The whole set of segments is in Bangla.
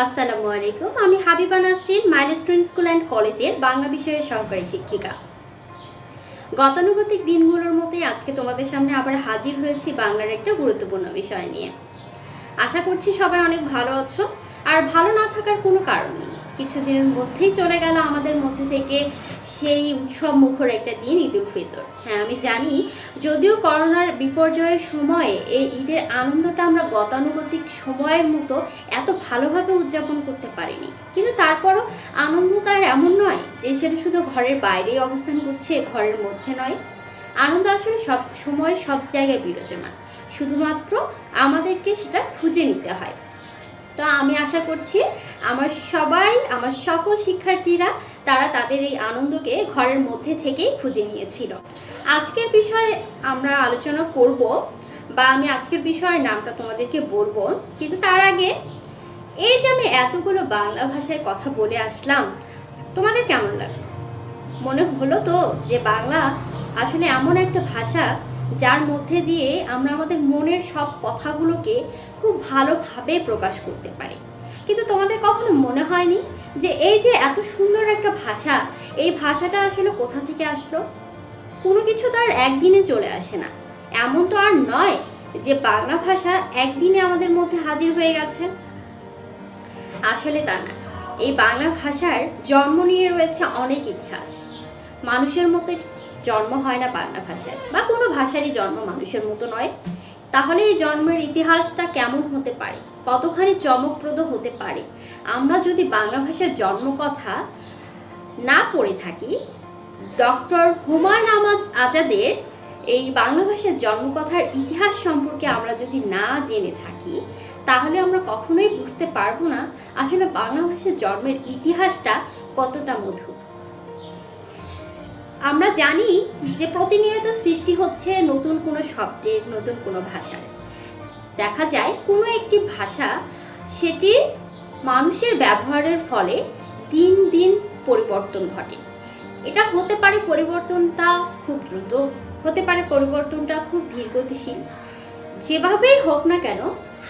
আসসালামু আলাইকুম। আমি Habiba Nasrin, milestone school and কলেজের বাংলা বিষয়ের সহকারী শিক্ষিকা। গতানুগতিক দিনগুলোর মতোই আজকে তোমাদের সামনে আবার হাজির হয়েছি বাংলার একটা গুরুত্বপূর্ণ বিষয় নিয়ে। আশা করছি সবাই অনেক ভালো আছো, আর ভালো না থাকার কোনো কারণ নেই। কিছুদিনের মধ্যেই চলে গেল আমাদের মধ্যে থেকে সেই উৎসব মুখর একটা দিন, ঈদ উল ফিতর। হ্যাঁ, আমি জানি যদিও করোনার বিপর্যয়ের সময়ে এই ঈদের আনন্দটা আমরা গতানুগতিক সময়ের মতো এত ভালোভাবে উদযাপন করতে পারিনি, কিন্তু তারপরও আনন্দটা আর এমন নয় যে সেটা শুধু ঘরের বাইরেই অবস্থান করছে, ঘরের মধ্যে নয়। আনন্দ আসলে সব সময় সব জায়গায় বিরাজমান, শুধুমাত্র আমাদেরকে সেটা খুঁজে নিতে হয়। তো আমি আশা করছি আমার সকল শিক্ষার্থীরা তারা তাদের এই আনন্দকে ঘরের মধ্যে থেকেই খুঁজে নিয়েছিল। আজকের বিষয়ে আমরা আলোচনা করব, বা আমি আজকের বিষয়ের নামটা তোমাদেরকে বলবো, কিন্তু তার আগে এই যে আমি এতগুলো বাংলা ভাষায় কথা বলে আসলাম, তোমাদের কেমন লাগে? মনে হলো তো যে বাংলা আসলে এমন একটা ভাষা যার মধ্যে দিয়ে আমরা আমাদের মনের সব কথাগুলোকে খুব ভালোভাবে প্রকাশ করতে পারি। কিন্তু তোমাদের কখনো মনে হয়নি যে এই যে এত সুন্দর একটা ভাষা, এই ভাষাটা আসলে কোথা থেকে আসলো? কোনো কিছু তো আর একদিনে চলে আসে না। এমন তো আর নয় যে বাংলা ভাষা একদিনে আমাদের মধ্যে হাজির হয়ে গেছে। আসলে তা না। এই বাংলা ভাষার জন্ম নিয়ে রয়েছে অনেক ইতিহাস। মানুষের মতো জন্ম হয় না বাংলা ভাষায়, বা কোনো ভাষারই জন্ম মানুষের মতো নয়। তাহলে এই জন্মের ইতিহাসটা কেমন হতে পারে, কতখানি চমকপ্রদ হতে পারে? আমরা যদি বাংলা ভাষার জন্মকথা না পড়ে থাকি, ডক্টর হুমায়ুন আজাদের এই বাংলা ভাষার জন্মকথার ইতিহাস সম্পর্কে আমরা যদি না জেনে থাকি, তাহলে আমরা কখনোই বুঝতে পারবো না আসলে বাংলা ভাষার জন্মের ইতিহাসটা কতটা মধুর। আমরা জানি যে প্রতিনিয়ত সৃষ্টি হচ্ছে নতুন কোনো শব্দের, নতুন কোনো ভাষার। দেখা যায় কোনো একটি ভাষা সেটি মানুষের ব্যবহারের ফলে দিন দিন পরিবর্তন ঘটে। এটা হতে পারে পরিবর্তনটা খুব দ্রুত, হতে পারে পরিবর্তনটা খুব ধীরগতিশীল। যেভাবেই হোক না কেন,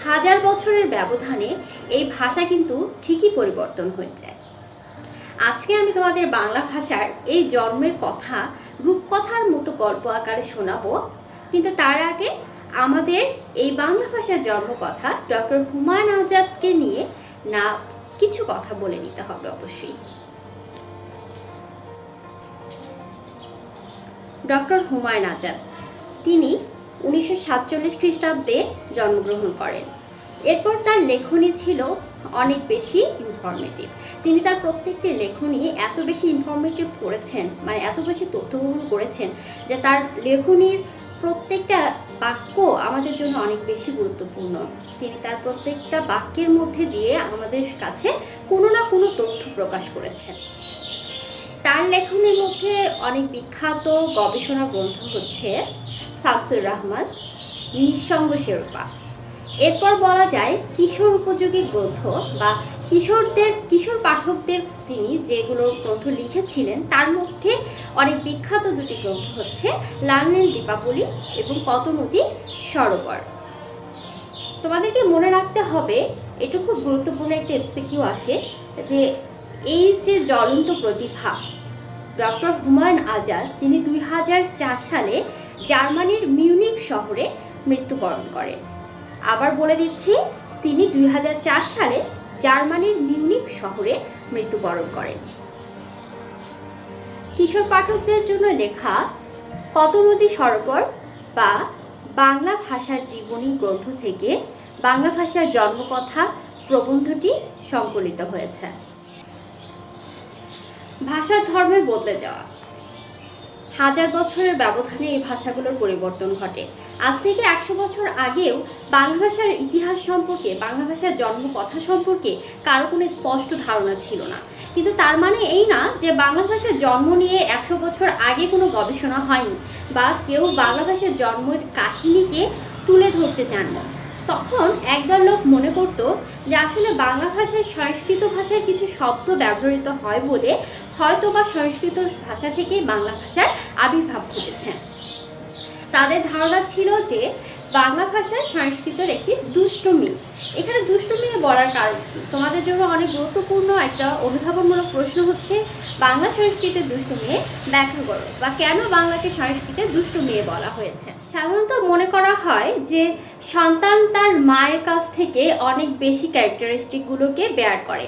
হাজার বছরের ব্যবধানে এই ভাষা কিন্তু ঠিকই পরিবর্তন হয়ে যায়। আজকে আমি তোমাদের বাংলা ভাষার এই জন্মের কথা রূপকথার মতো গল্প আকারে শোনাবো, কিন্তু তার আগে আমাদের এই বাংলা ভাষার জন্মকথা ডক্টর হুমায়ুন আজাদকে নিয়ে না কিছু কথা বলে নিতে হবে অবশ্যই। ডক্টর হুমায়ুন আজাদ তিনি 1947 খ্রিস্টাব্দে জন্মগ্রহণ করেন। এরপর তার লেখনী ছিল অনেক বেশি ইনফরমেটিভ। তিনি তার প্রত্যেকটি লেখনী এত বেশি ইনফরমেটিভ করেছেন, মানে এত বেশি তথ্যবহুল করেছেন, যে তার লেখনীর প্রত্যেকটা বাক্য আমাদের জন্য অনেক বেশি গুরুত্বপূর্ণ। তিনি তার প্রত্যেকটা বাক্যের মধ্যে দিয়ে আমাদের কাছে কোনো না কোনো তথ্য প্রকাশ করেছেন। তার লেখনের মধ্যে অনেক বিখ্যাত গবেষণা গ্রন্থ হচ্ছে শামসুর রহমান, নিঃসঙ্গ শেরপা। এরপর বলা যায় কিশোর উপযোগী গ্রন্থ বা কিশোর পাঠকদের তিনি যেগুলো গ্রন্থ লিখেছিলেন, তার মধ্যে অনেক বিখ্যাত দুটি গ্রন্থ হচ্ছে লালনের দীপাবলি এবং কত নদী সরোবর। তোমাদেরকে মনে রাখতে হবে, এটা খুব গুরুত্বপূর্ণ একটা এমসিকিউ আসে, যে এই যে জ্বলন্ত প্রতিভা ডক্টর হুমায়ুন আজাদ, তিনি 2004 সালে জার্মানির মিউনিক শহরে মৃত্যুবরণ করেন। আবার বলে দিচ্ছি, তিনি 2004 সালে জার্মানির মিউনিক শহরে মৃত্যুবরণ করেন। কিশোর পাঠকদের জন্য লেখা কত নদী সরোবর বা বাংলা ভাষার জীবনী গ্রন্থ থেকে বাংলা ভাষার জন্মকথা প্রবন্ধটি সংকলিত হয়েছে। ভাষার ধর্মে বদলে যাওয়া। হাজার বছরের ব্যবধানে এই ভাষাগুলোর পরিবর্তন ঘটে। আজ থেকে 100 বছর আগেও বাংলা ভাষার ইতিহাস সম্পর্কে, বাংলা ভাষার জন্মকথা সম্পর্কে কারো কোনো স্পষ্ট ধারণা ছিল না। কিন্তু তার মানে এই না যে বাংলা ভাষার জন্ম নিয়ে 100 বছর আগে কোনো গবেষণা হয়নি, বা কেউ বাংলা ভাষার জন্মের কাহিনীকে তুলে ধরতে চান না। তখন একদল লোক মনে করত যে আসলে বাংলা ভাষায় সংস্কৃত ভাষায় কিছু শব্দ ব্যবহৃত হয় বলে হয়তো বা সংস্কৃত ভাষা থেকেই বাংলা ভাষার আবির্ভাব ঘটেছে। তাদের ধারণা ছিল যে বাংলা ভাষায় সংস্কৃতের একটি দুষ্টুমি। এখানে দুষ্টুমি বলার কারণ কি? তোমাদের জন্য অনেক গুরুত্বপূর্ণ একটা অনুধাবনমূলক প্রশ্ন হচ্ছে বাংলা সংস্কৃতের দুষ্টুমি ব্যাখ্যা করো, বা কেন বাংলাকে সংস্কৃতের দুষ্টুমি বলা হয়েছে। সাধারণত মনে করা হয় যে সন্তান তার মায়ের কাছ থেকে অনেক বেশি ক্যারেক্টারিস্টিকগুলোকে বেয়ার করে।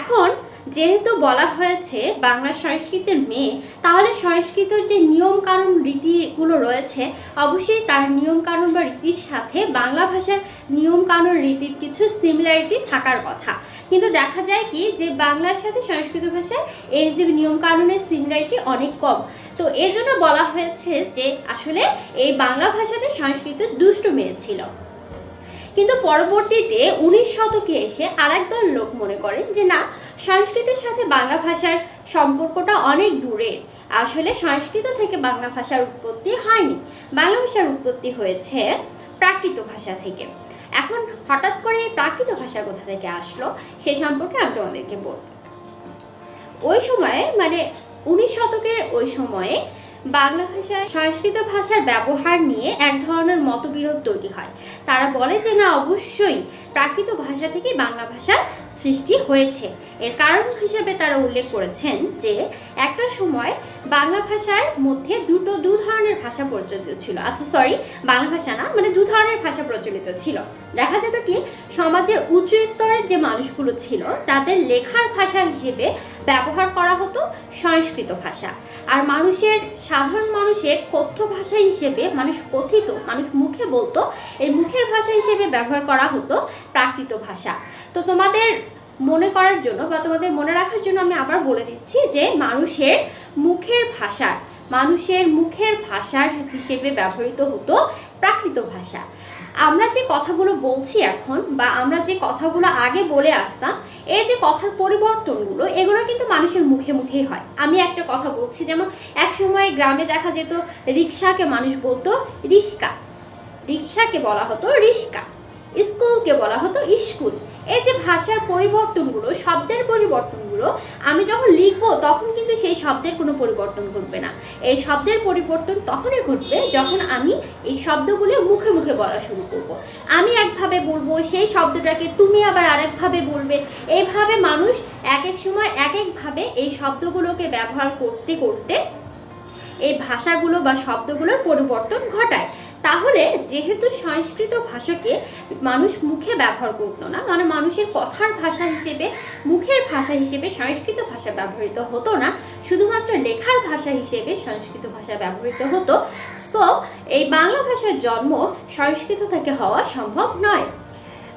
এখন যেহেতু বলা হয়েছে বাংলা সংস্কৃতের মেয়ে, তাহলে সংস্কৃতের যে নিয়ম কানুন রীতিগুলো রয়েছে অবশ্যই তার নিয়ম কানুন বা রীতির সাথে বাংলা ভাষার নিয়ম কানুন রীতির কিছু সিমিলারিটি থাকার কথা। কিন্তু দেখা যায় কি যে বাংলার সাথে সংস্কৃত ভাষায় এর যে নিয়ম কানুনের সিমিলারিটি অনেক কম। তো এর জন্য বলা হয়েছে যে আসলে এই বাংলা ভাষাতে সংস্কৃতের দুষ্ট মেয়ে ছিল। কিন্তু পরবর্তীতে 19 শতকে এসে আরেক দল লোক মনে করেন যে না, সংস্কৃতের সাথে বাংলা ভাষার সম্পর্কটা অনেক দূরের। আসলে সংস্কৃত থেকে বাংলা ভাষার উৎপত্তি হয়নি, বাংলা ভাষার উৎপত্তি হয়েছে প্রাকৃত ভাষা থেকে। এখন হঠাৎ করে প্রাকৃত ভাষা কোথা থেকে আসলো সে সম্পর্কে আমি তোমাদেরকে বলব। ওই সময়ে মানে 19 শতকের ওই সময়ে বাংলা ভাষায় সংস্কৃত ভাষার ব্যবহার নিয়ে এক ধরনের মতবিরোধ তৈরি হয়। তারা বলে যে না, অবশ্যই প্রাকৃত ভাষা থেকে বাংলা ভাষার সৃষ্টি হয়েছে। এর কারণ হিসেবে তারা উল্লেখ করেছেন যে একটা সময় বাংলা ভাষার মধ্যে দু ধরনের ভাষা প্রচলিত ছিল। আচ্ছা সরি, বাংলা ভাষা না, মানে দু ধরনের ভাষা প্রচলিত ছিল। দেখা যেত কি সমাজের উচ্চ স্তরের যে মানুষগুলো ছিল তাদের লেখার ভাষা হিসেবে ব্যবহার করা হতো সংস্কৃত ভাষা, আর সাধারণ মানুষের কথ্য ভাষা হিসেবে মানুষ মুখে বলতো, এই মুখের ভাষা হিসেবে ব্যবহার করা হতো প্রাকৃত ভাষা। তো তোমাদের মনে করার জন্য বা তোমাদের মনে রাখার জন্য আমি আবার বলে দিচ্ছি যে মানুষের মুখের ভাষার হিসেবে ব্যবহৃত হতো প্রাকৃত ভাষা। আমরা যে কথাগুলো বলছি এখন, বা আমরা যে কথাগুলো আগে বলে আসতাম, এই যে কথার পরিবর্তনগুলো এগুলো কিন্তু মানুষের মুখে মুখেই হয়। আমি একটা কথা বলছি, যেমন এক সময় গ্রামে দেখা যেত রিক্সাকে মানুষ বলতো রিস্কা, রিক্সাকে বলা হতো রিস্কা, স্কুলকে বলা হতো স্কুল। এই যে ভাষার পরিবর্তনগুলো, শব্দের পরিবর্তনগুলো আমি যখন লিখবো তখন কিন্তু সেই শব্দের কোনো পরিবর্তন ঘটবে না। এই শব্দের পরিবর্তন তখনই ঘটবে যখন আমি এই শব্দগুলো মুখে মুখে বলা শুরু করব। আমি একভাবে বলবো, সেই শব্দটাকে তুমি আবার আরেকভাবে বলবে। এইভাবে মানুষ এক এক সময় এক একভাবে এই শব্দগুলোকে ব্যবহার করতে করতে এই ভাষাগুলো বা শব্দগুলোর পরিবর্তন ঘটায়। তাহলে যেহেতু সংস্কৃত ভাষাকে মানুষ মুখে ব্যবহার করতো না, মানে মানুষের কথার ভাষা হিসেবে, মুখের ভাষা হিসেবে সংস্কৃত ভাষা ব্যবহৃত হতো না, শুধুমাত্র লেখার ভাষা হিসেবে সংস্কৃত ভাষা ব্যবহৃত হতো, তো এই বাংলা ভাষার জন্ম সংস্কৃত থেকে হওয়া সম্ভব নয়।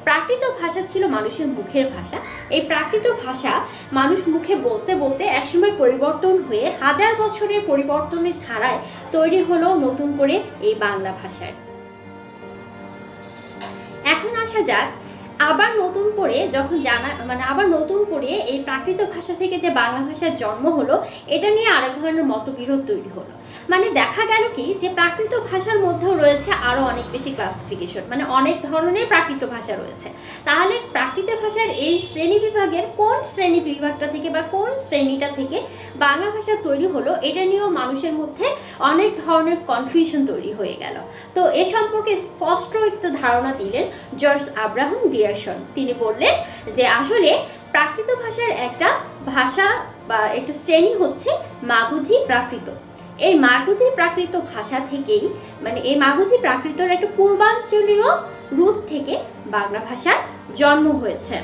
প্রাকৃত ভাষা ছিল মানুষের মুখের ভাষা। এই প্রাকৃত ভাষা মানুষ মুখে বলতে বলতে একসময় পরিবর্তন হয়ে হাজার বছরের পরিবর্তনের ধারায় তৈরি হলো নতুন করে এই বাংলা ভাষার। এখন আসা যাক আবার নতুন করে এই প্রাকৃত ভাষা থেকে যে বাংলা ভাষার জন্ম হলো, এটা নিয়ে আরেক ধরনের মতবিরোধ তৈরি হলো। মানে দেখা গেল কি যে প্রাকৃত ভাষার মধ্যেও রয়েছে আরো অনেক বেশি ক্লাসিফিকেশন, মানে অনেক ধরনের প্রাকৃত ভাষা রয়েছে। তাহলে প্রাকৃত ভাষার এই শ্রেণী বিভাগের কোন শ্রেণী বিভাগটা থেকে বা কোন শ্রেণীটা থেকে বাংলা ভাষা তৈরি হলো, এটা নিয়েও মানুষের মধ্যে অনেক ধরনের কনফিউশন তৈরি হয়ে গেল। তো এ সম্পর্কে স্পষ্ট একটা ধারণা দিলেন জর্জ আব্রাহাম গ্রিয়ারসন। তিনি বললেন যে আসলে প্রাকৃত ভাষার একটা ভাষা বা একটা শ্রেণী হচ্ছে মাগধী প্রাকৃত। এই মাগধী প্রাকৃত ভাষা থেকেই, মানে এই মাগধী প্রাকৃতর একটা পূর্বাঞ্চলীয় রূপ থেকে বাংলা ভাষার জন্ম হয়েছে।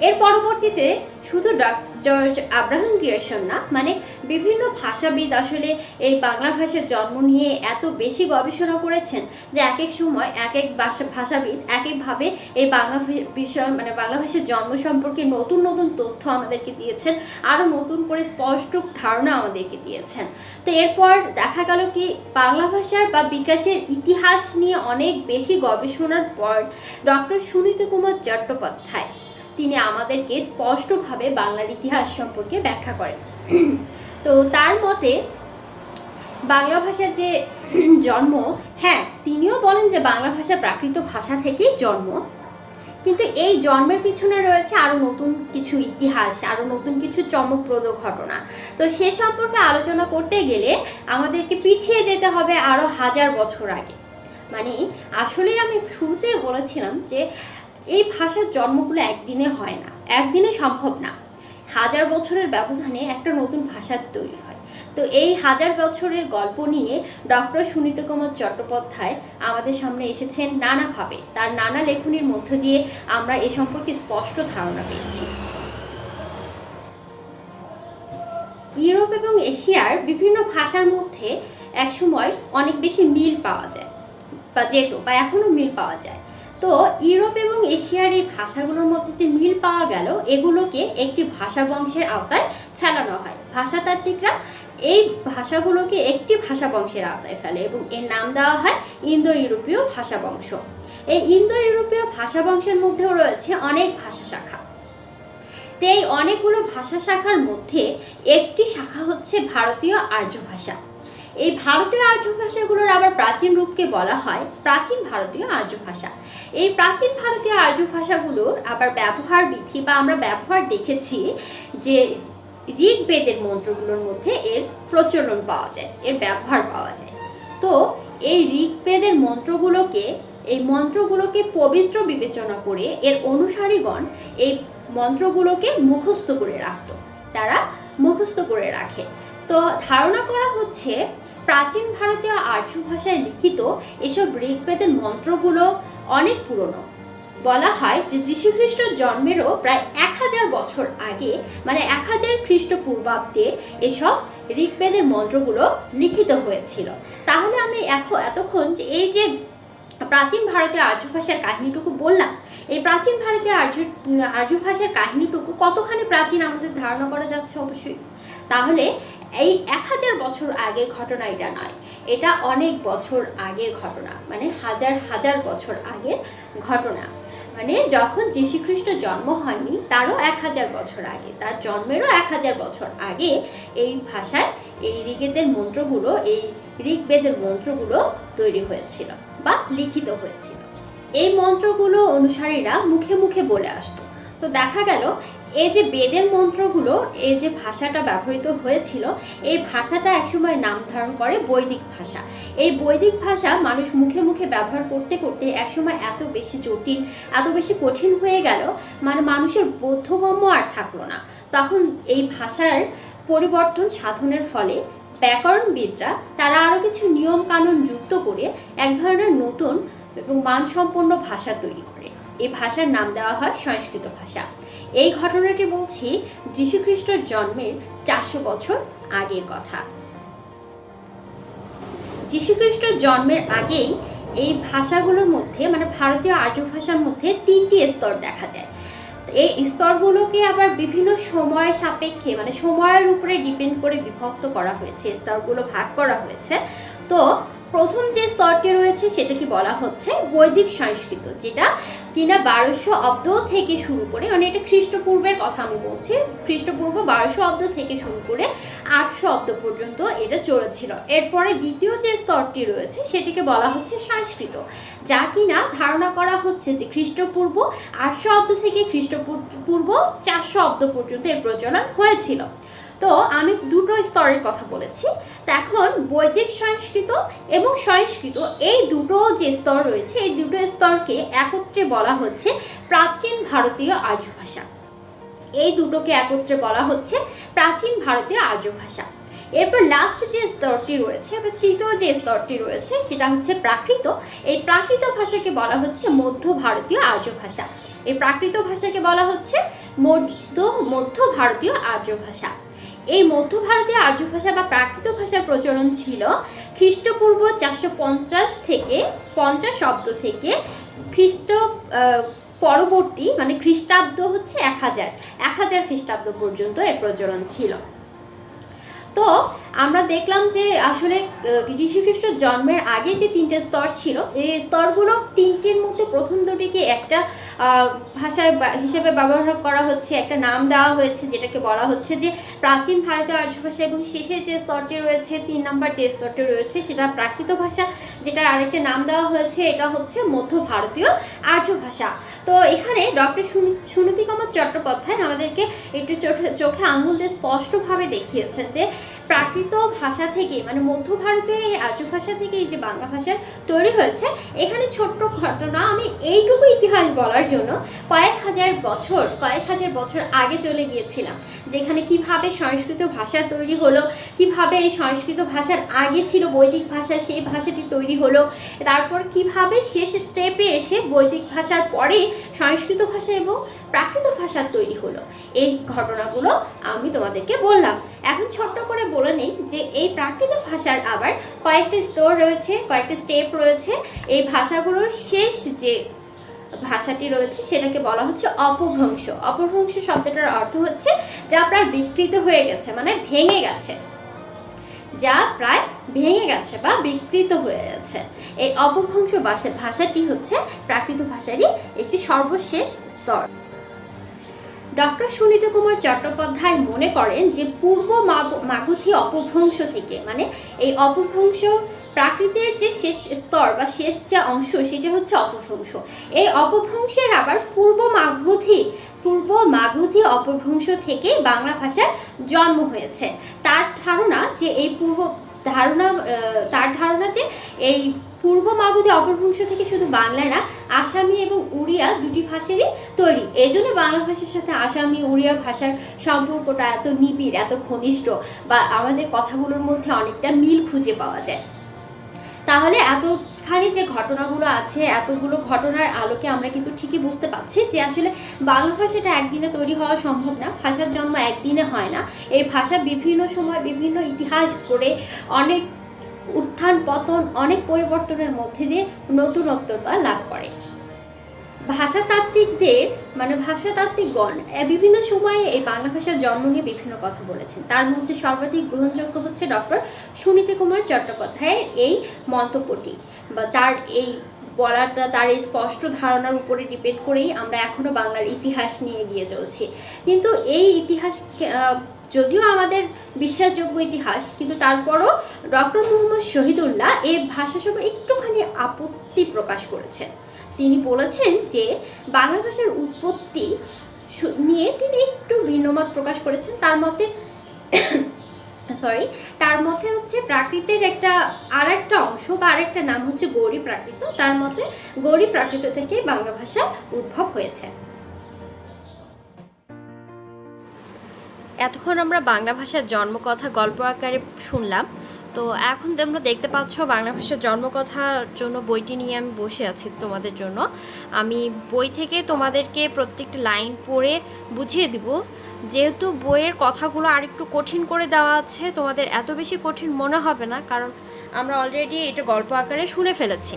এর পরবর্তীতে শুধু জর্জ আব্রাহাম গ্রিয়ারসন না, মানে বিভিন্ন ভাষাবিদ আসলে এই বাংলা ভাষার জন্ম নিয়ে এত বেশি গবেষণা করেছেন যে এক এক সময় এক এক ভাষাবিদ এক একভাবে এই বাংলা ভাষার জন্ম সম্পর্কে নতুন নতুন তথ্য আমাদেরকে দিয়েছেন, আরও নতুন করে স্পষ্ট ধারণা আমাদেরকে দিয়েছেন। তো এরপর দেখা গেল কি বাংলা ভাষার বা বিকাশের ইতিহাস নিয়ে অনেক বেশি গবেষণার পর ডক্টর সুনীতি কুমার চট্টোপাধ্যায় তিনি আমাদেরকে স্পষ্টভাবে বাংলার ইতিহাস সম্পর্কে ব্যাখ্যা করেন। তো তার মতে বাংলা ভাষার যে জন্ম, হ্যাঁ তিনিও বলেন যে বাংলা ভাষা প্রাকৃত ভাষা থেকেই জন্ম, কিন্তু এই জন্মের পিছনে রয়েছে আরও নতুন কিছু ইতিহাস, আরও নতুন কিছু চমকপ্রদ ঘটনা। তো সে সম্পর্কে আলোচনা করতে গেলে আমাদেরকে পিছিয়ে যেতে হবে আরও হাজার বছর আগে। মানে আসলে আমি শুরুতে বলেছিলাম যে এই ভাষার জন্মগুলো একদিনে হয় না, একদিনে সম্ভব না। হাজার বছরের ব্যবধানে একটা নতুন ভাষার তৈরি হয়। তো এই হাজার বছরের গল্প নিয়ে ডক্টর সুনীত কুমার চট্টোপাধ্যায় আমাদের সামনে এসেছেন নানাভাবে। তার নানা লেখনীর মধ্য দিয়ে আমরা এ সম্পর্কে স্পষ্ট ধারণা পেয়েছি। ইউরোপ এবং এশিয়ার বিভিন্ন ভাষার মধ্যে একসময় অনেক বেশি মিল পাওয়া যায় বা যেত, বা এখনও মিল পাওয়া যায়। তো ইউরোপ এবং এশিয়ার এই ভাষাগুলোর মধ্যে যে মিল পাওয়া গেল, এগুলোকে একটি ভাষা বংশের আওতায় ফেলানো হয়। ভাষাতাত্ত্বিকরা এই ভাষাগুলোকে একটি ভাষা বংশের আওতায় ফেলে এবং এর নাম দেওয়া হয় ইন্দো ইউরোপীয় ভাষা বংশ। এই ইন্দো ইউরোপীয় ভাষা বংশের মধ্যেও রয়েছে অনেক ভাষা শাখা। তো এই অনেকগুলো ভাষা শাখার মধ্যে একটি শাখা হচ্ছে ভারতীয় আর্য ভাষা। এই ভারতীয় আর্য ভাষাগুলোর আবার প্রাচীন রূপকে বলা হয় প্রাচীন ভারতীয় আর্য ভাষা। এই প্রাচীন ভারতীয় আর্য ভাষাগুলোর আবার ব্যবহার বিধি বা আমরা ব্যবহার দেখেছি যে ঋগ্বেদের মন্ত্রগুলোর মধ্যে এর প্রচলন পাওয়া যায়, এর ব্যবহার পাওয়া যায়। তো এই ঋগ্বেদের মন্ত্রগুলোকে পবিত্র বিবেচনা করে এর অনুসারীগণ এই মন্ত্রগুলোকে মুখস্থ করে রাখত, তারা মুখস্থ করে রাখে। তো ধারণা করা হচ্ছে প্রাচীন ভারতীয় আর্য ভাষায় লিখিত এসব ঋগ্বেদের মন্ত্রগুলো অনেক পুরনো। বলা হয় যে যীশুখ্রিস্টের জন্মেরও প্রায় 1000 বছর আগে, মানে 1000 খ্রিস্টপূর্বাব্দে এসব ঋগ্বেদের মন্ত্রগুলো লিখিত হয়েছিল। তাহলে আমি এতক্ষণ যে এই যে প্রাচীন ভারতীয় আর্য ভাষার কাহিনীটুকু বললাম, এই প্রাচীন ভারতীয় আর্য ভাষার কাহিনীটুকু কতখানি প্রাচীন আমাদের ধারণা করা যাচ্ছে অবশ্যই। তাহলে এই 1000 বছর আগের ঘটনা এটা নয়, এটা অনেক বছর আগের ঘটনা, মানে হাজার হাজার বছর আগের ঘটনা। মানে যখন যীশুখ্রিস্ট জন্ম হয়নি তারও 1000 বছর আগে, তার জন্মেরও 1000 বছর আগে এই ভাষায় এই ঋগ্বেদের মন্ত্রগুলো তৈরি হয়েছিল বা লিখিত হয়েছিল। এই মন্ত্রগুলো অনুসারীরা মুখে মুখে বলে আসতো। তো দেখা গেল এই যে বেদের মন্ত্রগুলো, এই যে ভাষাটা ব্যবহৃত হয়েছিল, এই ভাষাটা একসময় নাম ধারণ করে বৈদিক ভাষা। এই বৈদিক ভাষা মানুষ মুখে মুখে ব্যবহার করতে করতে একসময় এত বেশি জটিল, এত বেশি কঠিন হয়ে গেল, মানে মানুষের বোধগম্য আর থাকলো না। তখন এই ভাষার পরিবর্তন সাধনের ফলে ব্যাকরণবিদরা তারা আরও কিছু নিয়ম কানুন যুক্ত করে এক ধরনের নতুন এবং মানসম্পন্ন ভাষা তৈরি করে। এই ভাষার নাম দেওয়া হয় সংস্কৃত ভাষা। এই ঘটনাটি বলছি যীশুখ্রিস্টের জন্মের 400 বছর আগের কথা। যীশুখ্রিস্টের জন্মের আগেই এই ভাষাগুলোর মধ্যে, মানে ভারতীয় আর্য ভাষার মধ্যে 3টি স্তর দেখা যায়। এই স্তরগুলোকে আবার বিভিন্ন সময় সাপেক্ষে, মানে সময়ের উপরে ডিপেন্ড করে বিভক্ত করা হয়েছে, স্তরগুলো ভাগ করা হয়েছে। তো প্রথম যে স্তরটি রয়েছে সেটাকে বলা হচ্ছে বৈদিক সংস্কৃত, যেটা কিনা 1200 অব্দ থেকে শুরু করে, মানে এটা খ্রিস্টপূর্বের কথা আমি বলছি, খ্রিস্টপূর্ব 1200 অব্দ থেকে শুরু করে 800 অব্দ পর্যন্ত এটা চলেছিল। এরপরে দ্বিতীয় যে স্তরটি রয়েছে সেটিকে বলা হচ্ছে সংস্কৃত, যা কিনা ধারণা করা হচ্ছে যে খ্রিস্টপূর্ব 800 অব্দ থেকে খ্রিস্টপূর্ব 400 অব্দ পর্যন্ত এর প্রচলন হয়েছিল। তো আমি দুটো স্তরের কথা বলেছি। তো এখন বৈদিক সংস্কৃত এবং সংস্কৃত, এই দুটো যে স্তর রয়েছে, এই দুটো স্তরকে একত্রে বলা হচ্ছে প্রাচীন ভারতীয় আর্য ভাষা। এই দুটোকে একত্রে বলা হচ্ছে প্রাচীন ভারতীয় আর্য ভাষা। এরপর লাস্ট যে স্তরটি রয়েছে বা তৃতীয় যে স্তরটি রয়েছে সেটা হচ্ছে প্রাকৃত। এই প্রাকৃত ভাষাকে বলা হচ্ছে মধ্য ভারতীয় আর্য ভাষা। এই প্রাকৃত ভাষাকে বলা হচ্ছে মধ্য ভারতীয় আর্য ভাষা। এই মধ্য ভারতীয় আর্য ভাষা বা প্রাকৃত ভাষার প্রচলন ছিল খ্রিস্টপূর্ব 450 থেকে 50 অব্দ থেকে খ্রিস্ট পরবর্তী, মানে খ্রিস্টাব্দ হচ্ছে 1000 খ্রিস্টাব্দ পর্যন্ত এর প্রচলন ছিল। তো আমরা দেখলাম যে আসলে যীশুখ্রিস্টের জন্মের আগে যে 3টে স্তর ছিল, এই স্তরগুলো 3টির মধ্যে প্রথম দুটিকে একটা ভাষায় হিসেবে ব্যবহার করা হচ্ছে, একটা নাম দেওয়া হয়েছে যেটাকে বলা হচ্ছে যে প্রাচীন ভারতীয় আর্য ভাষা, এবং শেষের যে স্তরটি রয়েছে 3 নম্বর যে স্তরটি রয়েছে সেটা প্রাকৃত ভাষা, যেটার আরেকটা নাম দেওয়া হয়েছে এটা হচ্ছে মধ্য ভারতীয় আর্য ভাষা। তো এখানে ডক্টর সুনীতি কুমার চট্টোপাধ্যায় আমাদেরকে একটু চোখে আঙুল দিয়ে স্পষ্টভাবে দেখিয়েছেন যে প্রাকৃত ভাষা থেকে, মানে মধ্য ভারতীয় এই আর্য ভাষা থেকে এই যে বাংলা ভাষা তৈরি হয়েছে, এখানে ছোট্ট ঘটনা আমি এইটুকু ইতিহাস বলার জন্য কয়েক হাজার বছর আগে চলে গিয়েছিলাম, যেখানে কিভাবে সংস্কৃত ভাষা তৈরি হলো, কিভাবে এই সংস্কৃত ভাষার আগে ছিল বৈদিক ভাষা, সেই ভাষাটি তৈরি হলো, তারপর কিভাবে শেষ স্টেপে এসে বৈদিক ভাষার পরে সংস্কৃত ভাষা এবং প্রাকৃত ভাষার তৈরি হলো। এই ঘটনাগুলো আমি তোমাদেরকে বললাম। এখন ছোট্ট করে বলে নিই যে এই প্রাকৃত ভাষার আবার কয়েকটা স্তর রয়েছে, কয়েকটা স্টেপ রয়েছে। এই ভাষাগুলোর শেষ যে ভাষাটি রয়েছে সেটাকে বলা হচ্ছে অপভ্রংশ। অপভ্রংশ শব্দটার অর্থ হচ্ছে যা প্রায় বিকৃত হয়ে গেছে, মানে ভেঙে গেছে, যা প্রায় ভেঙে গেছে বা বিকৃত হয়ে গেছে। এই অপভ্রংশ ভাষাটি হচ্ছে প্রাকৃত ভাষারই একটি সর্বশেষ স্তর। ডক্টর সুনীত কুমার চট্টোপাধ্যায় মনে করেন যে পূর্ব মাগধী অপভ্রংশ থেকে, মানে এই অপভ্রংশ প্রাকৃতের যে শেষ স্তর বা শেষ যে অংশ সেটা হচ্ছে অপভ্রংশ। এই অপভ্রংশের আবার পূর্ব মাগধী অপভ্রংশ থেকে বাংলা ভাষার জন্ম হয়েছে। তার ধারণা যে এই পূর্ব মাগধী অপভ্রংশ থেকে শুধু বাংলা না, আসামি এবং উড়িয়া দুটি ভাষারই তৈরি। এই জন্য বাংলা ভাষার সাথে আসামি উড়িয়া ভাষার সম্পর্কটা এত নিবিড়, এত ঘনিষ্ঠ, বা আমাদের কথাগুলোর মধ্যে অনেকটা মিল খুঁজে পাওয়া যায়। তাহলে এতখানি যে ঘটনাগুলো আছে, এতগুলো ঘটনার আলোকে আমরা কিন্তু ঠিকই বুঝতে পারছি যে আসলে বাংলা ভাষাটা একদিনে তৈরি হওয়া সম্ভব না, ভাষার জন্ম একদিনে হয় না। এই ভাষা বিভিন্ন সময় বিভিন্ন ইতিহাস করে অনেক উত্থান পতন, অনেক পরিবর্তনের মধ্যে দিয়ে নতুনত্বতা লাভ করে। ভাষাতাত্ত্বিকগণ বিভিন্ন সময়ে এই বাংলা ভাষার জন্ম নিয়ে বিভিন্ন কথা বলেছেন। তার মধ্যে সর্বাধিক গ্রহণযোগ্য হচ্ছে ডক্টর সুনীত কুমার চট্টোপাধ্যায়ের এই মন্তব্যটি, বা তার এই বলাটা, তার এই স্পষ্ট ধারণার উপরে ডিপেন্ড করেই আমরা এখনও বাংলার ইতিহাস নিয়ে গিয়ে চলছি। কিন্তু এই ইতিহাস যদিও আমাদের বিশ্বাসযোগ্য ইতিহাস, কিন্তু তারপরও ডক্টর মুহাম্মদ শহীদুল্লাহ এই ভাষা সঙ্গে একটুখানি আপত্তি প্রকাশ করেছেন। তিনি বলেছেন যে বাংলা ভাষার উৎপত্তি নিয়ে তিনি একটু ভিন্নমত প্রকাশ করেছেন। তার মধ্যে হচ্ছে প্রাকৃতের আরেকটা অংশ বা আরেকটা নাম হচ্ছে গৌড়ী প্রাকৃত। তার মতে গৌড়ী প্রাকৃত থেকে বাংলা ভাষা উদ্ভব হয়েছে। এতক্ষণ আমরা বাংলা ভাষার জন্মকথা গল্প আকারে শুনলাম। তো এখন তোমরা দেখতে পাচ্ছ বাংলা ভাষার জন্মকথার জন্য বইটি নিয়ে আমি বসে আছি তোমাদের জন্য। আমি বই থেকে তোমাদেরকে প্রত্যেকটি লাইন পড়ে বুঝিয়ে দিব। যেহেতু বইয়ের কথাগুলো আরেকটু কঠিন করে দেওয়া আছে, তোমাদের এত বেশি কঠিন মনে হবে না, কারণ আমরা অলরেডি এটা গল্প আকারে শুনে ফেলেছি।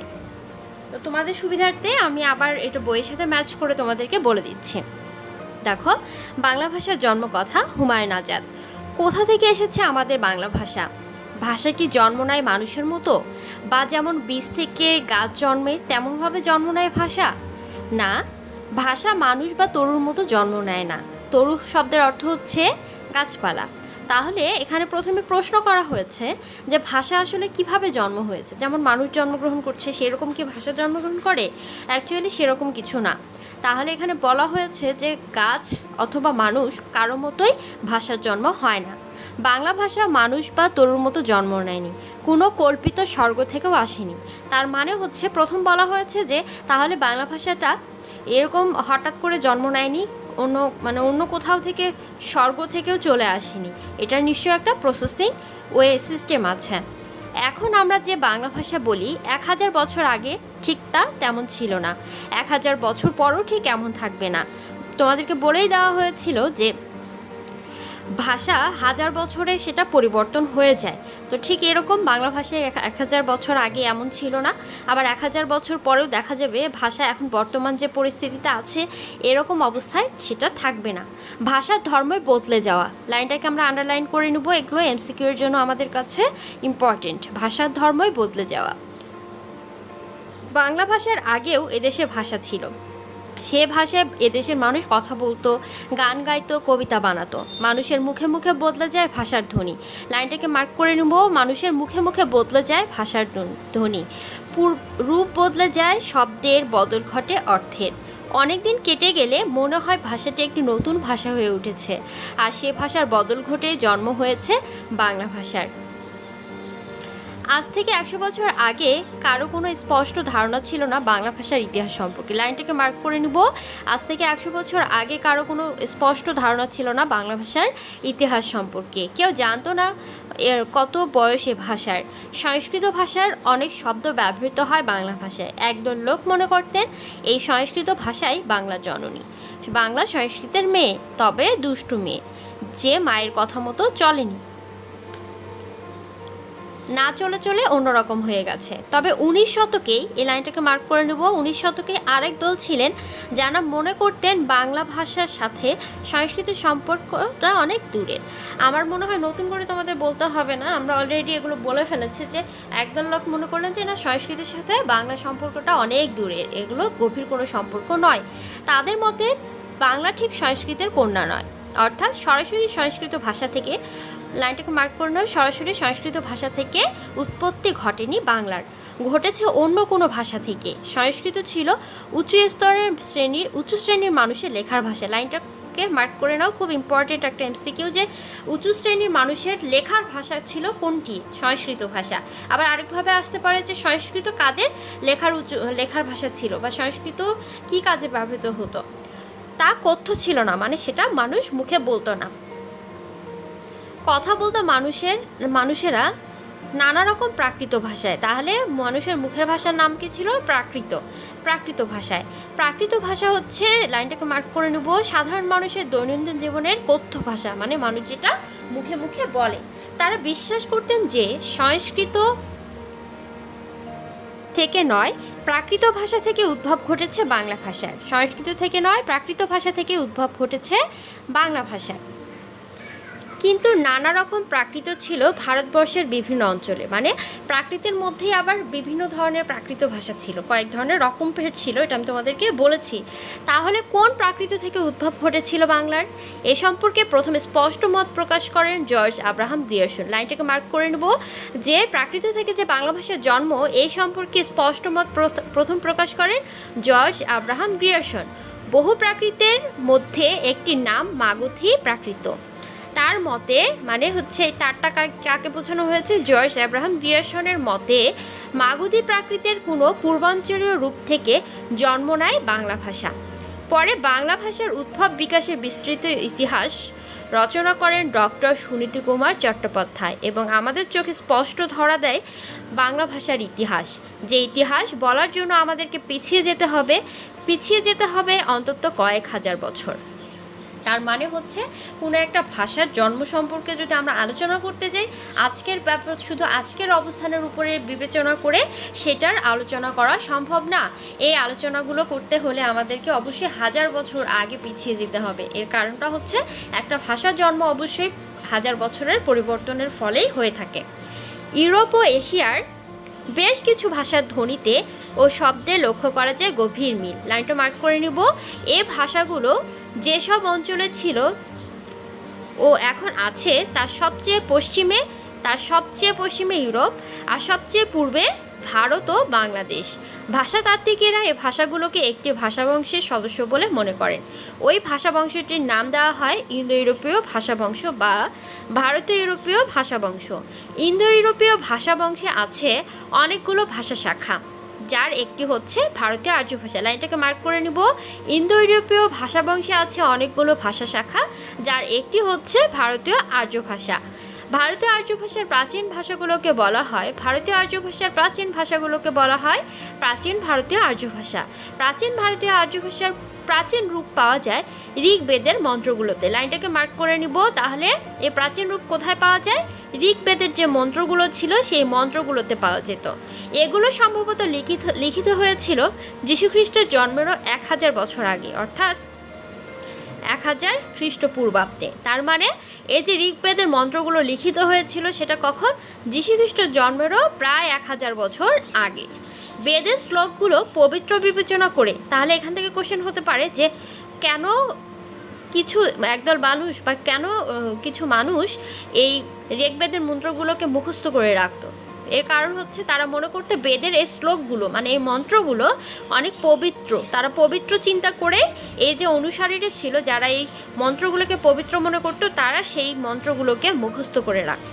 তো তোমাদের সুবিধার্থে আমি আবার এটা বইয়ের সাথে ম্যাচ করে তোমাদেরকে বলে দিচ্ছি। দেখো, বাংলা ভাষার জন্মকথা হুমায়ুন আজাদ। কোথা থেকে এসেছে আমাদের বাংলা ভাষা? ভাষা কি জন্ম নেয় মানুষের মতো, বা যেমন বীজ থেকে গাছ জন্মে তেমনভাবে জন্ম নেয় ভাষা? না, ভাষা মানুষ বা তরুর মতো জন্ম নেয় না। তরু শব্দের অর্থ হচ্ছে গাছপালা। তাহলে এখানে প্রথমে প্রশ্ন করা হয়েছে যে ভাষা আসলে কিভাবে জন্ম হয়েছে। যেমন মানুষ জন্মগ্রহণ করছে সেরকম কি ভাষা জন্মগ্রহণ করে? অ্যাকচুয়ালি সেরকম কিছু না। তাহলে এখানে বলা হয়েছে যে গাছ অথবা মানুষ কারো মতোই ভাষার জন্ম হয় না। বাংলা ভাষা মানুষ বা তরুর মতো জন্ম নেয়নি, কোনো কল্পিত স্বর্গ থেকেও আসেনি। তার মানে হচ্ছে প্রথম বলা হয়েছে যে তাহলে বাংলা ভাষাটা এরকম হঠাৎ করে জন্ম নেয়নি, অন্য কোথাও থেকে স্বর্গ থেকেও চলে আসেনি। এটার নিশ্চয়ই একটা প্রসেসিং সিস্টেম আছে। এখন আমরা যে বাংলা ভাষা বলি 1000 বছর আগে ঠিক তা তেমন ছিল না, 1000 বছর পরও ঠিক এমন থাকবে না। তোমাদেরকে বলেই দেওয়া হয়েছিল যে ভাষা 1000 বছরে সেটা পরিবর্তন হয়ে যায়। তো ঠিক এরকম বাংলা ভাষায় 1000 বছর আগে এমন ছিল না, আবার 1000 বছর পরেও দেখা যাবে ভাষা এখন বর্তমান যে পরিস্থিতিতে আছে এরকম অবস্থায় সেটা থাকবে না। ভাষার ধর্মই বদলে যাওয়া, লাইনটাকে আমরা আন্ডারলাইন করে নেব, এগুলো এমসিকিউর জন্য আমাদের কাছে ইম্পর্টেন্ট। ভাষার ধর্মই বদলে যাওয়া। বাংলা ভাষার আগেও এদেশে ভাষা ছিল, সে ভাষায় এদেশের মানুষ কথা বলতো, গান গাইতো, কবিতা বানাতো। মানুষের মুখে মুখে বদলে যায় ভাষার ধ্বনি। লাইনটাকে মার্ক করে নেব, মানুষের মুখে মুখে বদলে যায় ভাষার ধ্বনি। রূপ বদলে যায়, শব্দের বদল ঘটে অর্থের। অনেক দিন কেটে গেলে মনে হয় ভাষাটি একটি নতুন ভাষা হয়ে উঠেছে, আর সে ভাষার বদল ঘটে জন্ম হয়েছে বাংলা ভাষার। আজ থেকে 100 বছর আগে কারো কোনো স্পষ্ট ধারণা ছিল না বাংলা ভাষার ইতিহাস সম্পর্কে। লাইনটাকে মার্ক করে নিব। আজ থেকে 100 বছর আগে কারো কোনো স্পষ্ট ধারণা ছিল না বাংলা ভাষার ইতিহাস সম্পর্কে। কেউ জানতো না এর কত বয়স এ ভাষার। সংস্কৃত ভাষার অনেক শব্দ ব্যবহৃত হয় বাংলা ভাষায়। একদল লোক মনে করতেন এই সংস্কৃত ভাষাই বাংলা জননী, বাংলা সংস্কৃতের মেয়ে, তবে দুষ্টু মেয়ে, যে মায়ের কথা মতো চলেনি, না চলে চলে অন্যরকম হয়ে গেছে। তবে 19 শতকেই, এই লাইনটাকে মার্ক করে নেব, 19 শতকে আরেক দল ছিলেন যারা মনে করতেন বাংলা ভাষার সাথে সংস্কৃতের সম্পর্কটা অনেক দূরের। আমার মনে হয় নতুন করে তোমাদের বলতে হবে না, আমরা অলরেডি এগুলো বলে ফেলেছি যে একদল লোক মনে করলেন যে না, সংস্কৃতের সাথে বাংলা সম্পর্কটা অনেক দূরের, এগুলো গভীর কোনো সম্পর্ক নয়। তাদের মতে বাংলা ঠিক সংস্কৃতের কন্যা নয়, অর্থাৎ সরাসরি সংস্কৃত ভাষা থেকে, লাইনটাকে মার্ক করে নেব, সরাসরি সংস্কৃত ভাষা থেকে উৎপত্তি ঘটেনি বাংলার, ঘটেছে অন্য কোনো ভাষা থেকে। সংস্কৃত ছিল উঁচু শ্রেণীর মানুষের লেখার ভাষা। লাইনটাকে মার্ক করে নাও, খুব ইম্পর্টেন্ট একটা এমসিকিউ, যে উঁচু শ্রেণীর মানুষের লেখার ভাষা ছিল কোনটি? সংস্কৃত ভাষা। আবার আরেকভাবে আসতে পারে যে সংস্কৃত কাদের লেখার ভাষা ছিল, বা সংস্কৃত কী কাজে ব্যবহৃত হতো, তা কথ্য ছিল না, মানে সেটা মানুষ মুখে বলতো না। কথা বলতো মানুষেরা নানা রকম প্রাকৃত ভাষায়। তাহলে মানুষের মুখের ভাষার নাম কি ছিল? প্রাকৃত ভাষায়। প্রাকৃত ভাষা হচ্ছে, লাইনটাকে মার্ক করে নেব, সাধারণ মানুষের দৈনন্দিন জীবনের কথ্য ভাষা, মানে মানুষ যেটা মুখে মুখে বলে। তারা বিশ্বাস করতেন যে সংস্কৃত থেকে নয়, প্রাকৃত ভাষা থেকে উদ্ভব ঘটেছে বাংলা ভাষার। সংস্কৃত থেকে নয়, প্রাকৃত ভাষা থেকে উদ্ভব ঘটেছে বাংলা ভাষায়। কিন্তু নানা রকম প্রাকৃত ছিল ভারতবর্ষের বিভিন্ন অঞ্চলে, মানে প্রাকৃতের মধ্যেই আবার বিভিন্ন ধরনের প্রাকৃত ভাষা ছিল, কয়েক ধরনের রকম ভেদ ছিল, এটা আমি তোমাদেরকে বলেছি। তাহলে কোন প্রাকৃত থেকে উদ্ভব ঘটেছিল বাংলার? এ সম্পর্কে প্রথমে স্পষ্ট মত প্রকাশ করেন জর্জ আব্রাহাম গ্রিয়ারসন। লাইনটাকে মার্ক করে নেব, যে প্রাকৃত থেকে যে বাংলা ভাষার জন্ম, এই সম্পর্কে স্পষ্ট মত প্রথম প্রকাশ করেন জর্জ আব্রাহাম গ্রিয়ারসন। বহু প্রাকৃতের মধ্যে একটি নাম মাগধী প্রাকৃত। তার মতে, মানে হচ্ছে তারটা কাকে বোঝানো হয়েছে? জর্জ আব্রাহাম গ্রিয়ারসনের মতে মাগধী প্রাকৃতের কোনো পূর্বাঞ্চলীয় রূপ থেকে জন্ম নেয় বাংলা ভাষা। পরে বাংলা ভাষার উদ্ভব বিকাশের বিস্তৃত ইতিহাস রচনা করেন ডক্টর সুনীতি কুমার চট্টোপাধ্যায়, এবং আমাদের চোখে স্পষ্ট ধরা দেয় বাংলা ভাষার ইতিহাস, যে ইতিহাস বলার জন্য আমাদেরকে পিছিয়ে যেতে হবে অন্তত কয়েক হাজার বছর। তার মানে হচ্ছে কোনো একটা ভাষার জন্ম সম্পর্কে যদি আমরা আলোচনা করতে যাই, শুধু আজকের অবস্থানের উপরে বিবেচনা করে সেটার আলোচনা করা সম্ভব না। এই আলোচনাগুলো করতে হলে আমাদেরকে অবশ্যই হাজার বছর আগে পিছিয়ে যেতে হবে। এর কারণটা হচ্ছে একটা ভাষার জন্ম অবশ্যই হাজার বছরের পরিবর্তনের ফলেই হয়ে থাকে। ইউরোপ ও এশিয়ার বেশ কিছু ভাষার ধ্বনিতে ও শব্দে লক্ষ্য করা যায় গভীর মিল। লাইনটা মার্ক করে নিব। এই ভাষাগুলো যেসব অঞ্চলে ছিল ও এখন আছে, তার সবচেয়ে পশ্চিমে ইউরোপ, আর সবচেয়ে পূর্বে ভারত ও বাংলাদেশ। ভাষাতাত্ত্বিকেরা এই ভাষাগুলোকে একটি ভাষাবংশের সদস্য বলে মনে করেন। ওই ভাষাবংশটির নাম দেওয়া হয় ইন্দো ইউরোপীয় ভাষাবংশ বা ভারতীয় ইউরোপীয় ভাষাবংশ। ইন্দো ইউরোপীয় ভাষাবংশে আছে অনেকগুলো ভাষা শাখা, যার একটি হচ্ছে ভারতীয় আর্য ভাষা। লাইনটাকে মার্ক করে নিব। ইন্দো ইউরোপীয় ভাষাবংশে আছে অনেকগুলো ভাষা শাখা, যার একটি হচ্ছে ভারতীয় আর্য ভাষা। ভারতীয় আর্য ভাষার প্রাচীন ভাষাগুলোকে বলা হয় প্রাচীন ভারতীয় আর্য ভাষা। প্রাচীন ভারতীয় আর্য ভাষার প্রাচীন রূপ পাওয়া যায় ঋগ্বেদের মন্ত্রগুলোতে। লাইনটাকে মার্ক করে নিব। তাহলে এই প্রাচীন রূপ কোথায় পাওয়া যায়? ঋগ্বেদের যে মন্ত্রগুলো ছিল সেই মন্ত্রগুলোতে পাওয়া যেত। এগুলো সম্ভবত লিখিত হয়েছিল যীশুখ্রিস্টের জন্মেরও 1000 বছর আগে, অর্থাৎ 1000 খ্রিস্টপূর্বাব্দে। তার মানে এই যে ঋগ্বেদের মন্ত্রগুলো লিখিত হয়েছিল সেটা কখন? যীশুখ্রিস্টের জন্মেরও প্রায় 1000 বছর আগে। বেদের শ্লোকগুলো পবিত্র বিবেচনা করে, তাহলে এখান থেকে কোশ্চেন হতে পারে যে কেন কিছু মানুষ এই ঋগ্বেদের মন্ত্রগুলোকে মুখস্থ করে রাখতো? এর কারণ হচ্ছে তারা মনে করতে বেদের এই শ্লোকগুলো মানে এই মন্ত্রগুলো অনেক পবিত্র, তারা পবিত্র চিন্তা করে এই যে অনুসারীরা ছিল যারা এই মন্ত্রগুলোকে পবিত্র মনে করতো তারা সেই মন্ত্রগুলোকে মুখস্থ করে রাখত।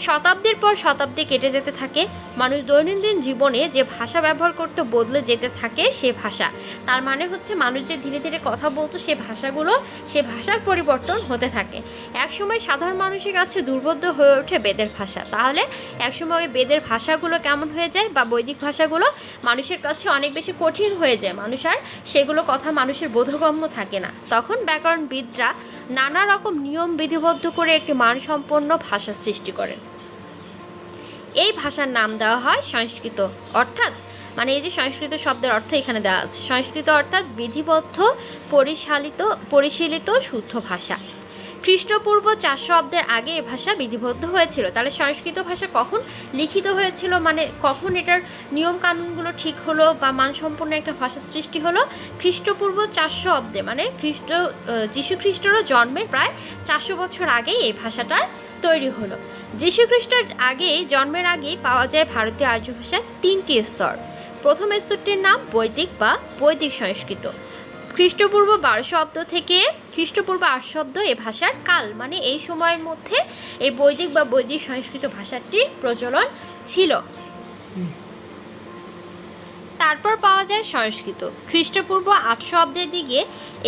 শতাব্দীর পর শতাব্দী কেটে যেতে থাকে, মানুষ দৈনন্দিন জীবনে যে ভাষা ব্যবহার করতে বদলে যেতে থাকে সে ভাষা, তার মানে হচ্ছে মানুষ যে ধীরে ধীরে কথা বলতো সে ভাষাগুলো সে ভাষার পরিবর্তন হতে থাকে। একসময় সাধারণ মানুষের কাছে দুর্বোধ্য হয়ে ওঠে বেদের ভাষা, তাহলে একসময় ওই বেদের ভাষাগুলো কেমন হয়ে যায় বা বৈদিক ভাষাগুলো মানুষের কাছে অনেক বেশি কঠিন হয়ে যায়, মানুষ আর সেগুলো কথা মানুষের বোধগম্য থাকে না। তখন ব্যাকরণবিদরা নানা রকম নিয়ম বিধিবদ্ধ করে একটি মানসম্পন্ন ভাষা সৃষ্টি করেন। এই ভাষার নাম দেওয়া হয় সংস্কৃত, অর্থাৎ মানে এই যে সংস্কৃত শব্দের অর্থ এখানে দেওয়া আছে, সংস্কৃত অর্থাৎ বিধিবদ্ধ পরিশীলিত শুদ্ধ ভাষা। খ্রিস্টপূর্ব 400 অব্দের আগে এই ভাষা বিধিবদ্ধ হয়েছিল। তাহলে সংস্কৃত ভাষা কখন লিখিত হয়েছিল, মানে কখন এটার নিয়ম কানুনগুলো ঠিক হলো বা মানসম্পন্ন একটা ভাষা সৃষ্টি হলো? খ্রিস্টপূর্ব 400 অব্দে, মানে যীশু খ্রিস্টেরও জন্মের প্রায় 400 বছর আগেই এই ভাষাটা তৈরি হলো। যীশু খ্রিস্টের জন্মের আগেই পাওয়া যায় ভারতীয় আর্য ভাষার 3টি স্তর। প্রথম স্তরটির নাম বৈদিক সংস্কৃত। খ্রিস্টপূর্ব 1200 অব্দ থেকে খ্রিস্টপূর্ব 800 অব্দ এ ভাষার কাল, মানে এই সময়ের মধ্যে এই বৈদিক সংস্কৃত ভাষাটির প্রচলন ছিল। তারপর পাওয়া যায় সংস্কৃত। খ্রিস্টপূর্ব 800 অব্দের দিকে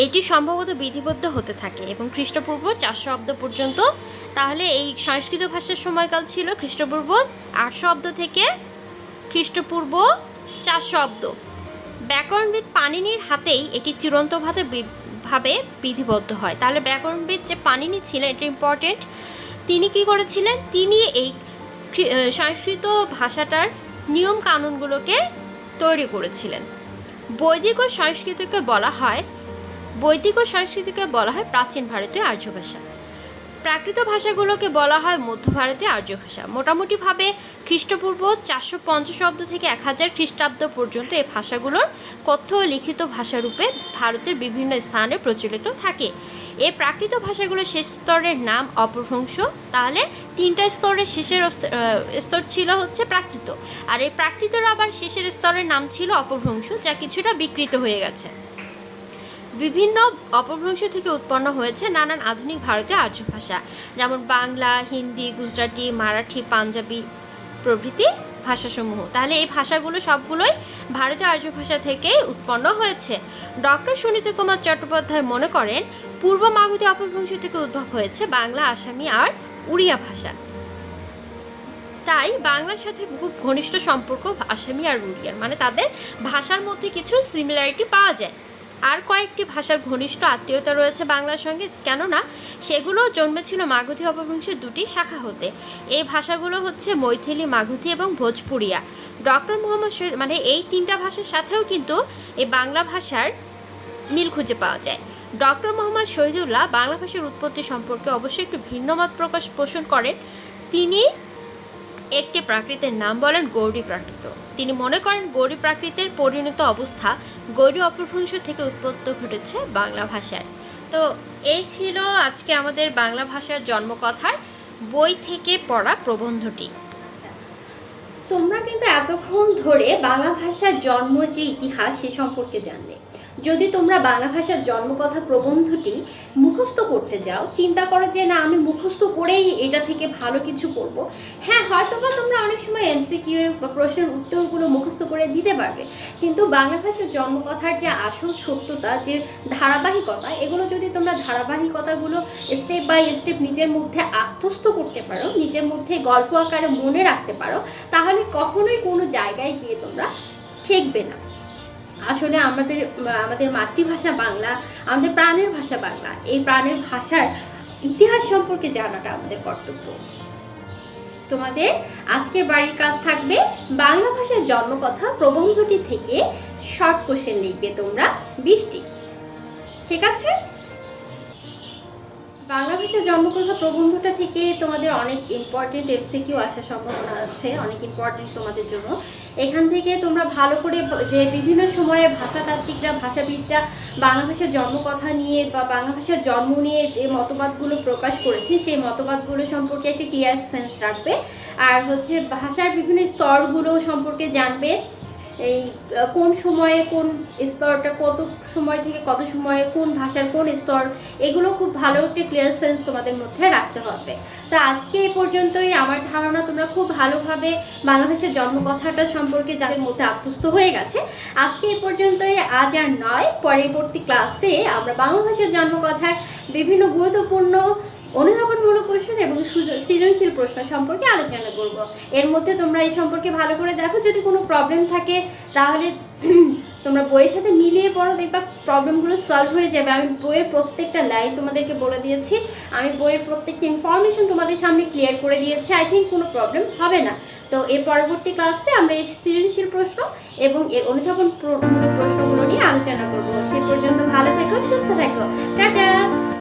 এটি সম্ভবত বিধিবদ্ধ হতে থাকে এবং খ্রিস্টপূর্ব 400 অব্দ পর্যন্ত। তাহলে এই সংস্কৃত ভাষার সময়কাল ছিল খ্রিস্টপূর্ব 800 অব্দ থেকে খ্রিস্টপূর্ব 400 অব্দ। ব্যাকরণবিদ পাণিনির হাতেই এটি চিরন্তভাবে বিধিবদ্ধ হয়। তাহলে ব্যাকরণবিদ যে পাণিনি ছিলেন, এটা ইম্পর্টেন্ট, তিনি কি করেছিলেন? তিনি এই সংস্কৃত ভাষাটার নিয়ম কানুনগুলোকে তৈরি করেছিলেন। বৈদিক ও সংস্কৃতকে বলা হয় প্রাচীন ভারতীয় আর্য ভাষা। প্রাকৃত ভাষাগুলোকে বলা হয় মধ্য ভারতীয় আর্য ভাষা। মোটামুটিভাবে খ্রিস্টপূর্ব 450 অব্দ থেকে 1000 খ্রিস্টাব্দ পর্যন্ত এই ভাষাগুলোর কথ্য ও লিখিত ভাষারূপে ভারতের বিভিন্ন স্থানে প্রচলিত থাকে। এই প্রাকৃত ভাষাগুলোর শেষ স্তরের নাম অপভ্রংশ। তাহলে 3টা স্তরের শেষের স্তর ছিল হচ্ছে প্রাকৃত, আর এই প্রাকৃতর আবার শেষের স্তরের নাম ছিল অপভ্রংশ, যা কিছুটা বিকৃত হয়ে গেছে। বিভিন্ন অপভ্রংশ থেকে উৎপন্ন হয়েছে নানান আধুনিক ভারতীয় আর্য ভাষা, যেমন বাংলা, হিন্দি, গুজরাটি, মারাঠি, পাঞ্জাবি প্রভৃতি ভাষাসমূহ। তাহলে এই ভাষাগুলো সবগুলোই ভারতীয় আর্য ভাষা থেকে উৎপন্ন হয়েছে। ডক্টর সুনীতি কুমার চট্টোপাধ্যায় মনে করেন পূর্ব মাগধী অপভ্রংশ থেকে উদ্ভব হয়েছে বাংলা, আসামি আর উড়িয়া ভাষা। তাই বাংলার সাথে খুব ঘনিষ্ঠ সম্পর্ক আসামি আর উড়িয়ার, মানে তাদের ভাষার মধ্যে কিছু সিমিলারিটি পাওয়া যায়। আর কয়েকটি ভাষার ঘনিষ্ঠ আত্মীয়তা রয়েছে বাংলার সঙ্গে, কেননা সেগুলো জন্মেছিল মাগধী অপভ্রংশের 2টি শাখা হতে। এই ভাষাগুলো হচ্ছে মৈথিলি, মাগধী এবং ভোজপুরিয়া। ডক্টর মোহাম্মদ শহীদ, মানে এই 3টা ভাষার সাথেও কিন্তু এই বাংলা ভাষার মিল খুঁজে পাওয়া যায়। ডক্টর মোহাম্মদ শহীদুল্লাহ বাংলা ভাষার উৎপত্তি সম্পর্কে অবশ্যই একটু ভিন্ন মত পোষণ করেন। তিনি একটি প্রাকৃতের নাম বলেন গৌড়ী প্রাকৃত। তিনি মনে করেন গৌড়ী প্রাকৃতের পরিণত অবস্থা গৌড়ী অপভ্রংশ থেকে উৎপত্তি ঘটেছে বাংলা ভাষার। তো এই ছিল আজকে আমাদের বাংলা ভাষার জন্মকথার বই থেকে পড়া প্রবন্ধটি। তোমরা কিন্তু এতক্ষণ ধরে বাংলা ভাষার জন্ম যে ইতিহাস সে সম্পর্কে জানলে। যদি তোমরা বাংলা ভাষার জন্মকথা প্রবন্ধটি মুখস্থ করতে যাও, চিন্তা করো যে না আমি মুখস্থ করেই এটা থেকে ভালো কিছু করব, হ্যাঁ হয়তো বা তোমরা অনেক সময় এমসিকিউ বা প্রশ্নের উত্তরগুলো মুখস্থ করে দিতে পারবে, কিন্তু বাংলা ভাষার জন্মকথার যে আসল সত্যতা, যে ধারাবাহিকতা, এগুলো যদি তোমরা ধারাবাহিকতাগুলো স্টেপ বাই স্টেপ নিজের মধ্যে আত্মস্থ করতে পারো, নিজের মধ্যে গল্প আকারে মনে রাখতে পারো, তাহলে কখনোই কোনো জায়গায় গিয়ে তোমরা ঠেকবে না। আসলে আমাদের মাতৃভাষা বাংলা, আমাদের প্রাণের ভাষা বাংলা, এই প্রাণের ভাষার ইতিহাস সম্পর্কে জানাটা আমাদের কর্তব্য। তোমাদের আজকের বাড়ির কাজ থাকবে বাংলা ভাষার জন্মকথা প্রবন্ধটি থেকে শর্ট কোশ্চেন লিখবে তোমরা 20টি, ঠিক আছে? বাংলা ভাষার জন্মকথা প্রবন্ধটা থেকে তোমাদের অনেক ইম্পর্টেন্ট এমসিকিউ আসার সম্ভাবনা আছে, অনেক ইম্পর্টেন্ট তোমাদের জন্য। এখান থেকে তোমরা ভালো করে যে বিভিন্ন সময়ে ভাষাতাত্ত্বিকরা ভাষাবিদরা বাংলা ভাষার জন্মকথা নিয়ে বা বাংলা ভাষার জন্ম নিয়ে যে মতবাদগুলো প্রকাশ করেছে সেই মতবাদগুলো সম্পর্কে একটা ক্লিয়ার সেন্স রাখবে। আর হচ্ছে ভাষার বিভিন্ন স্তরগুলো সম্পর্কে জানবে, এই কোন সময়ে কোন স্তরটা, কত সময় থেকে কত সময়ে কোন ভাষার কোন স্তর, এগুলো খুব ভালো একটা ক্লিয়ার সেন্স তোমাদের মধ্যে রাখতে হবে। তো আজকে এই পর্যন্তই। আমার ধারণা তোমরা খুব ভালোভাবে বাংলা ভাষার জন্মকথাটা সম্পর্কে যাদের মধ্যে আত্মস্থ হয়ে গেছে। আজকে এই পর্যন্তই, আজ আর নয়। পরবর্তী ক্লাসে আমরা বাংলা ভাষার জন্মকথার বিভিন্ন গুরুত্বপূর্ণ অনুধাবনমূলক প্রশ্ন এবং সৃজনশীল প্রশ্ন সম্পর্কে আলোচনা করব। এর মধ্যে তোমরা এই সম্পর্কে ভালো করে দেখো, যদি কোনো প্রবলেম থাকে তাহলে তোমরা বইয়ের সাথে মিলিয়ে পড়ো, দেখবা প্রবলেমগুলো সলভ হয়ে যাবে। আমি বইয়ের প্রত্যেকটা লাইন তোমাদেরকে বলে দিয়েছি, আমি বইয়ের প্রত্যেকটা ইনফরমেশন তোমাদের সামনে ক্লিয়ার করে দিয়েছি। আই থিঙ্ক কোনো প্রবলেম হবে না। তো এর পরবর্তী ক্লাসে আমরা এই সৃজনশীল প্রশ্ন এবং এর অনুধাবনমূলক প্রশ্নগুলো নিয়ে আলোচনা করবো। সে পর্যন্ত ভালো থেকো, সুস্থ থেকো, টাটা।